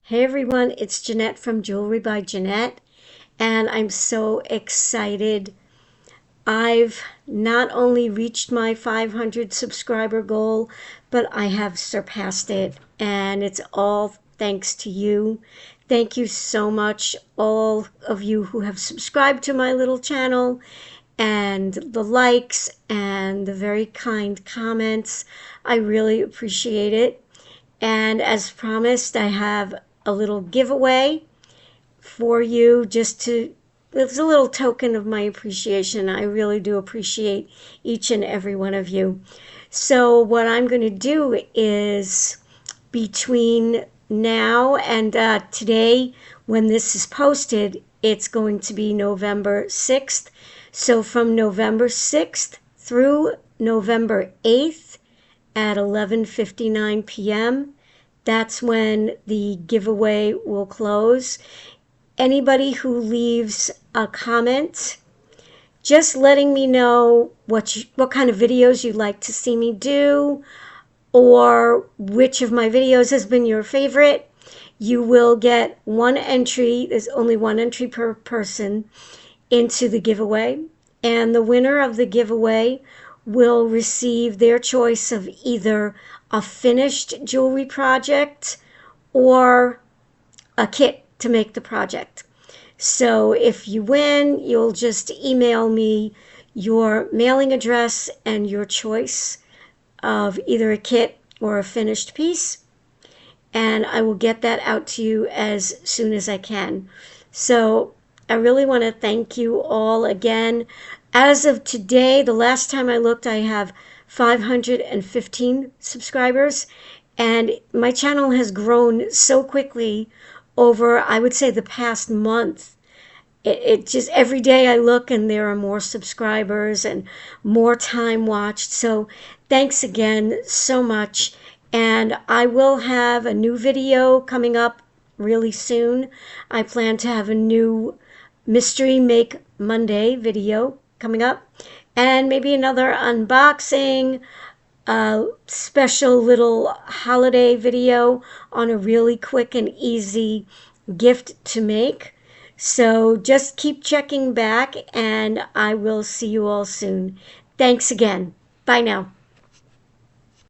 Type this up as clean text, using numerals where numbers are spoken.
Hey everyone, it's Jeanette from Jewelry by Jeanette, and I'm so excited. I've not only reached my 500 subscriber goal, but I have surpassed it, and it's all thanks to you. Thank you so much, all of you who have subscribed to my little channel, and the likes and the very kind comments. I really appreciate it. And as promised, I have a little giveaway for you it's a little token of my appreciation. I really do appreciate each and every one of you. So what I'm going to do is between now and today, when this is posted, it's going to be November 6th. So from November 6th through November 8th, at 11:59 p.m. That's when the giveaway will close. Anybody who leaves a comment just letting me know what kind of videos you'd like to see me do, or which of my videos has been your favorite, you will get one entry. There's only one entry per person into the giveaway, and the winner of the giveaway will receive their choice of either a finished jewelry project or a kit to make the project. So if you win, you'll just email me your mailing address and your choice of either a kit or a finished piece, and I will get that out to you as soon as I can. So I really want to thank you all again. As of today, the last time I looked, I have 515 subscribers, and my channel has grown so quickly over, I would say, the past month. It just, every day I look and there are more subscribers and more time watched. So thanks again so much. And I will have a new video coming up really soon. I plan to have a new Mystery Make Monday video coming up, and maybe another unboxing, a special little holiday video on a really quick and easy gift to make. So just keep checking back, and I will see you all soon. Thanks again. Bye now.